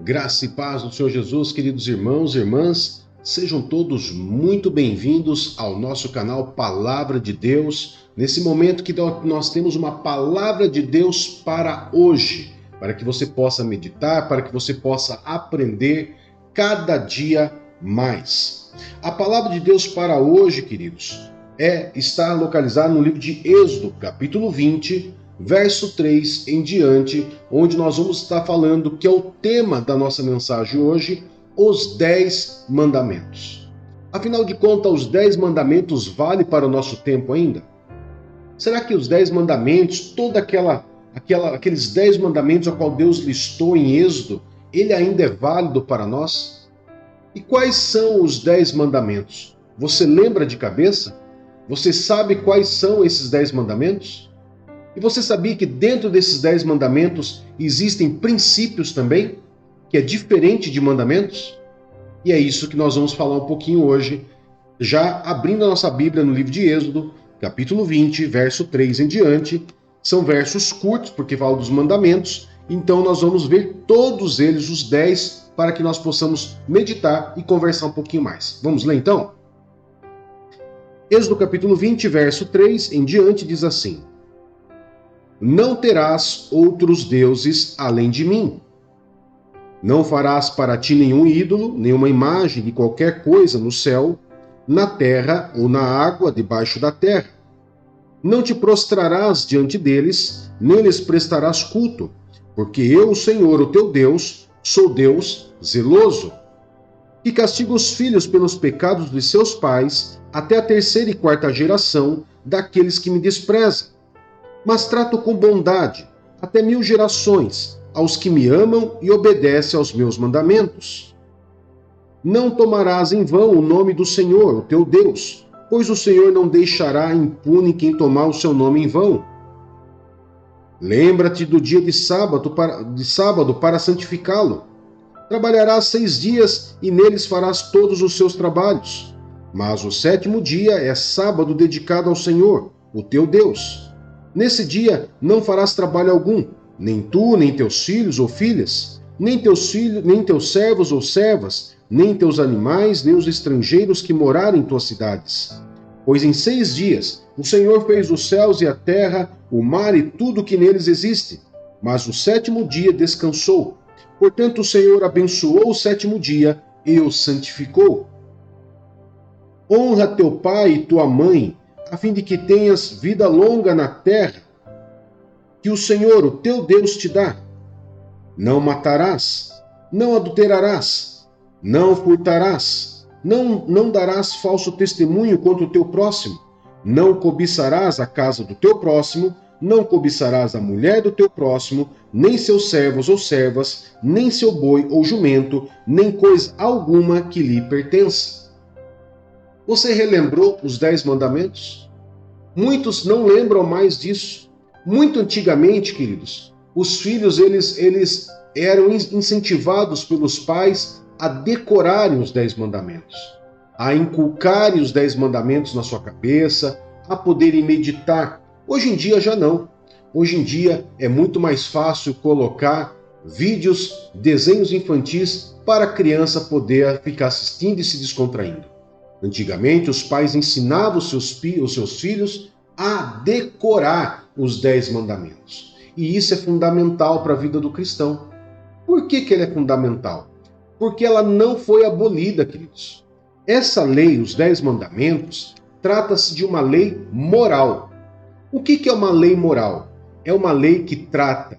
Graça e paz do Senhor Jesus, queridos irmãos e irmãs, sejam todos muito bem-vindos ao nosso canal Palavra de Deus. Nesse momento que nós temos uma Palavra de Deus para hoje, para que você possa meditar, para que você possa aprender cada dia mais. A Palavra de Deus para hoje, queridos, está localizada no livro de Êxodo, capítulo 20, verso 3 em diante, onde nós vamos estar falando que é o tema da nossa mensagem hoje, os 10 mandamentos. Afinal de contas, os 10 mandamentos valem para o nosso tempo ainda? Será que os 10 mandamentos, aqueles 10 mandamentos a qual Deus listou em Êxodo, ele ainda é válido para nós? E quais são os 10 mandamentos? Você lembra de cabeça? Você sabe quais são esses 10 mandamentos? E você sabia que dentro desses 10 mandamentos existem princípios também, que é diferente de mandamentos? E é isso que nós vamos falar um pouquinho hoje, já abrindo a nossa Bíblia no livro de Êxodo, capítulo 20, verso 3 em diante. São versos curtos, porque falam dos mandamentos, então nós vamos ver todos eles, os 10, para que nós possamos meditar e conversar um pouquinho mais. Vamos ler então? Êxodo capítulo 20, verso 3 em diante diz assim: Não terás outros deuses além de mim. Não farás para ti nenhum ídolo, nenhuma imagem de qualquer coisa no céu, na terra ou na água debaixo da terra. Não te prostrarás diante deles, nem lhes prestarás culto, porque eu, o Senhor, o teu Deus, sou Deus zeloso, que castiga os filhos pelos pecados de seus pais até a terceira e quarta geração daqueles que me desprezam. Mas trato com bondade até 1000 gerações aos que me amam e obedecem aos meus mandamentos. Não tomarás em vão o nome do Senhor, o teu Deus, pois o Senhor não deixará impune quem tomar o seu nome em vão. Lembra-te do dia de sábado para santificá-lo. Trabalharás 6 dias e neles farás todos os seus trabalhos. Mas o 7º dia é sábado dedicado ao Senhor, o teu Deus. Nesse dia não farás trabalho algum, nem tu, nem teus filhos ou filhas, nem teus servos ou servas, nem teus animais, nem os estrangeiros que morarem em tuas cidades. Pois em 6 dias o Senhor fez os céus e a terra, o mar e tudo que neles existe. Mas o 7º dia descansou. Portanto o Senhor abençoou o 7º dia e o santificou. Honra teu pai e tua mãe, a fim de que tenhas vida longa na terra, que o Senhor, o teu Deus, te dá. Não matarás, não adulterarás, não furtarás, não darás falso testemunho contra o teu próximo, não cobiçarás a casa do teu próximo, não cobiçarás a mulher do teu próximo, nem seus servos ou servas, nem seu boi ou jumento, nem coisa alguma que lhe pertença. Você relembrou os 10 mandamentos? Muitos não lembram mais disso. Muito antigamente, queridos, os filhos eles eram incentivados pelos pais a decorarem os 10 mandamentos, a inculcarem os 10 mandamentos na sua cabeça, a poderem meditar. Hoje em dia já não. Hoje em dia é muito mais fácil colocar vídeos, desenhos infantis para a criança poder ficar assistindo e se descontraindo. Antigamente, os pais ensinavam os seus filhos a decorar os 10 mandamentos. E isso é fundamental para a vida do cristão. Por que ele é fundamental? Porque ela não foi abolida, queridos. Essa lei, os 10 mandamentos, trata-se de uma lei moral. O que é uma lei moral? É uma lei que trata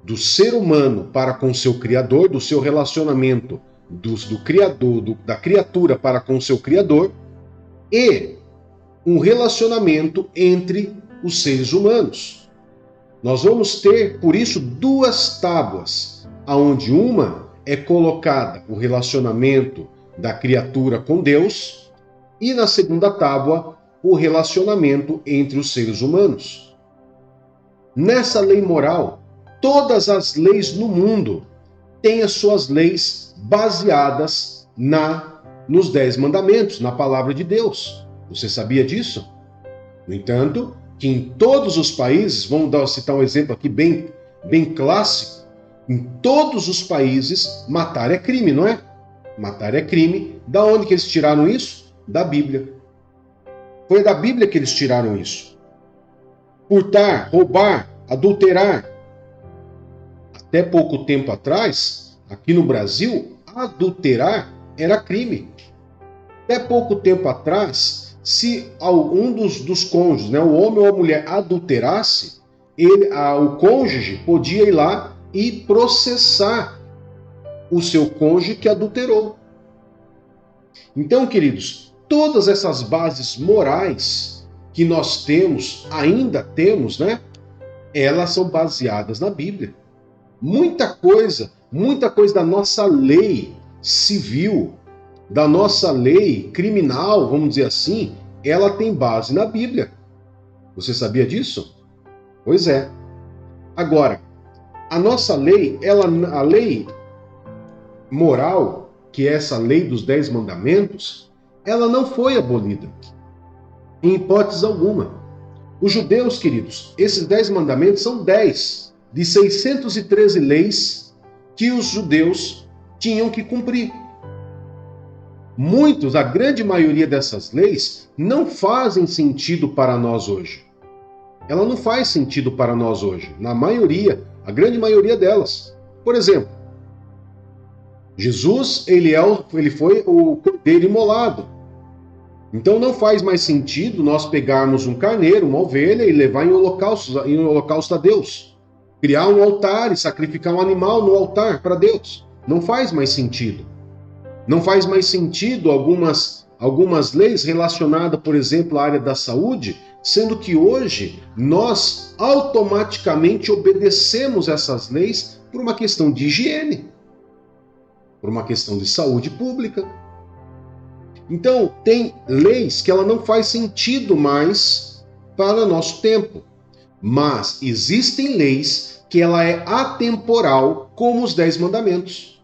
do ser humano para com seu Criador, do seu relacionamento da criatura para com o seu Criador, e um relacionamento entre os seres humanos. Nós vamos ter, por isso, 2 tábuas, onde uma é colocada o relacionamento da criatura com Deus, e na segunda tábua, o relacionamento entre os seres humanos. Nessa lei moral, todas as leis no mundo têm as suas leis baseadas nos 10 mandamentos, na palavra de Deus. Você sabia disso? No entanto, que em todos os países, vamos citar um exemplo aqui bem clássico, Em todos os países, matar é crime, não é? Matar é crime. Da onde que eles tiraram isso? Da Bíblia. Foi da Bíblia que eles tiraram isso. Furtar, roubar, adulterar. Até pouco tempo atrás, aqui no Brasil, adulterar era crime. Até pouco tempo atrás, se um dos cônjuges, né, o homem ou a mulher, adulterasse, o cônjuge podia ir lá e processar o seu cônjuge que adulterou. Então, queridos, todas essas bases morais que nós temos, ainda temos, né? Elas são baseadas na Bíblia. Muita coisa da nossa lei civil, da nossa lei criminal, vamos dizer assim, ela tem base na Bíblia. Você sabia disso? Pois é. Agora, a nossa lei, a lei moral, que é essa lei dos 10 mandamentos, ela não foi abolida, em hipótese alguma. Os judeus, queridos, esses 10 mandamentos são 10 de 613 leis que os judeus tinham que cumprir. A grande maioria dessas leis não fazem sentido para nós hoje. Ela não faz sentido para nós hoje, na maioria, a grande maioria delas. Por exemplo, Jesus, ele foi o cordeiro imolado. Então não faz mais sentido nós pegarmos um carneiro, uma ovelha e levar em holocausto a Deus. Criar um altar e sacrificar um animal no altar para Deus. Não faz mais sentido. Não faz mais sentido algumas leis relacionadas, por exemplo, à área da saúde, sendo que hoje nós automaticamente obedecemos essas leis por uma questão de higiene, por uma questão de saúde pública. Então, tem leis que ela não faz sentido mais para o nosso tempo. Mas existem leis que ela é atemporal, como os 10 mandamentos.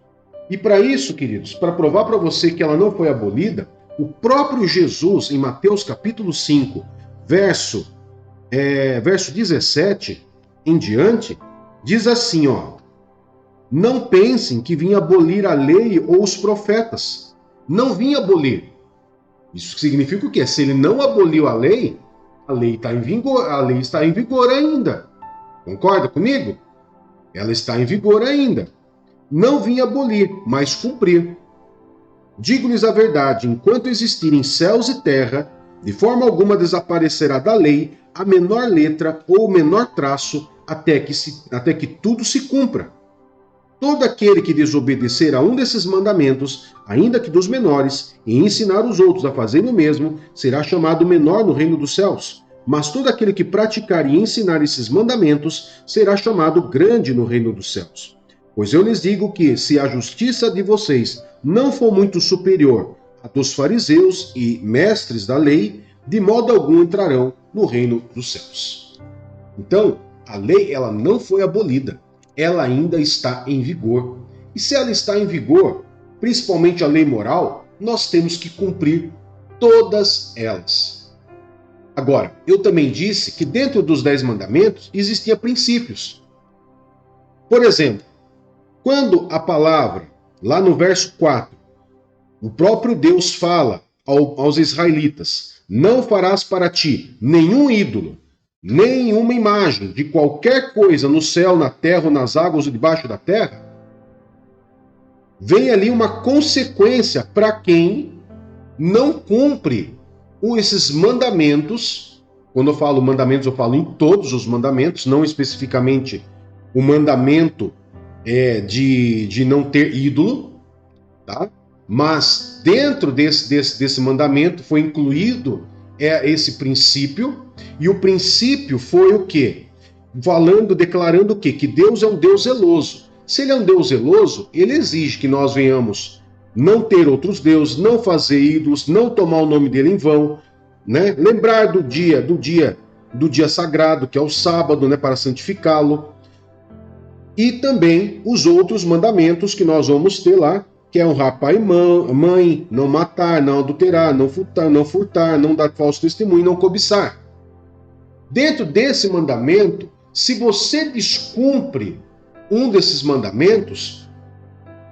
E para isso, queridos, para provar para você que ela não foi abolida, o próprio Jesus, em Mateus capítulo 5, verso 17 em diante, diz assim, ó: não pensem que vim abolir a lei ou os profetas. Não vim abolir. Isso significa o quê? Se ele não aboliu a lei está em vigor, a lei está em vigor ainda. Concorda comigo? Ela está em vigor ainda. Não vim abolir, mas cumprir. Digo-lhes a verdade, enquanto existirem céus e terra, de forma alguma desaparecerá da lei a menor letra ou o menor traço, até que tudo se cumpra. Todo aquele que desobedecer a um desses mandamentos, ainda que dos menores, e ensinar os outros a fazerem o mesmo, será chamado menor no reino dos céus. Mas todo aquele que praticar e ensinar esses mandamentos, será chamado grande no reino dos céus. Pois eu lhes digo que, se a justiça de vocês não for muito superior à dos fariseus e mestres da lei, de modo algum entrarão no reino dos céus. Então, a lei ela não foi abolida. Ela ainda está em vigor. E se ela está em vigor, principalmente a lei moral, nós temos que cumprir todas elas. Agora, eu também disse que dentro dos 10 mandamentos existiam princípios. Por exemplo, quando a palavra, lá no verso 4, o próprio Deus fala aos israelitas: não farás para ti nenhum ídolo, nenhuma imagem de qualquer coisa no céu, na terra ou nas águas ou debaixo da terra, vem ali uma consequência para quem não cumpre esses mandamentos. Quando eu falo mandamentos, eu falo em todos os mandamentos, não especificamente o mandamento de não ter ídolo, tá? Mas dentro desse mandamento foi incluído esse princípio, e o princípio foi o quê? Declarando o quê? Que Deus é um Deus zeloso. Se ele é um Deus zeloso, ele exige que nós venhamos não ter outros deuses, não fazer ídolos, não tomar o nome dele em vão, né? Lembrar do dia sagrado, que é o sábado, né, para santificá-lo. E também os outros mandamentos que nós vamos ter lá, que é honrar pai e mãe, não matar, não adulterar, não furtar, não dar falso testemunho, não cobiçar. Dentro desse mandamento, se você descumpre um desses mandamentos,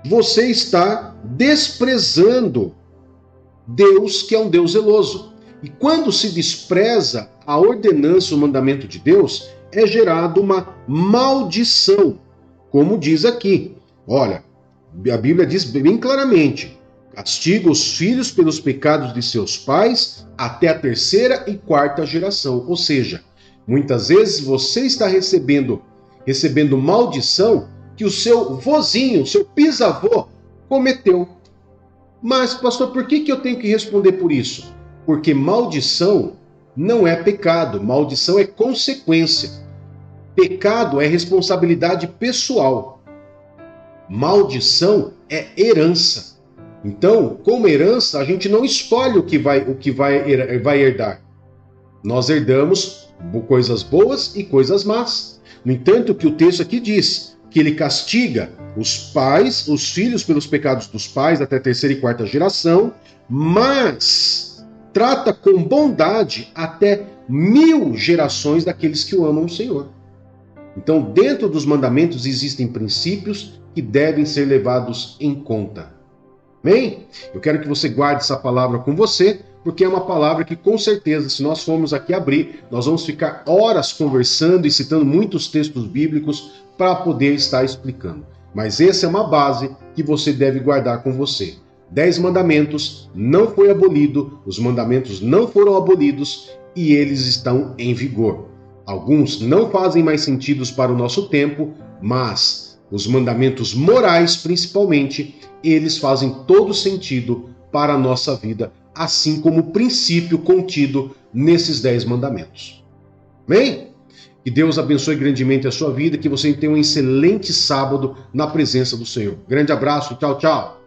você está desprezando Deus, que é um Deus zeloso. E quando se despreza a ordenança, o mandamento de Deus, é gerada uma maldição. Como diz aqui. Olha, a Bíblia diz bem claramente: castiga os filhos pelos pecados de seus pais até a terceira e quarta geração. Ou seja, muitas vezes você está recebendo maldição que o seu vozinho, seu bisavô, cometeu. Mas, pastor, por que eu tenho que responder por isso? Porque maldição não é pecado, maldição é consequência. Pecado é responsabilidade pessoal. Maldição é herança. Então, como herança, a gente não escolhe o que vai herdar. Nós herdamos coisas boas e coisas más. No entanto, o que o texto aqui diz, que ele castiga os filhos pelos pecados dos pais até a terceira e quarta geração, mas trata com bondade até 1000 gerações daqueles que o amam o Senhor. Então, dentro dos mandamentos existem princípios que devem ser levados em conta. Amém? Eu quero que você guarde essa palavra com você, porque é uma palavra que, com certeza, se nós formos aqui abrir, nós vamos ficar horas conversando e citando muitos textos bíblicos para poder estar explicando. Mas essa é uma base que você deve guardar com você. 10 mandamentos não foi abolido, os mandamentos não foram abolidos e eles estão em vigor. Alguns não fazem mais sentido para o nosso tempo, mas os mandamentos morais, principalmente, eles fazem todo sentido para a nossa vida, assim como o princípio contido nesses 10 mandamentos. Amém? Que Deus abençoe grandemente a sua vida, que você tenha um excelente sábado na presença do Senhor. Grande abraço, tchau, tchau.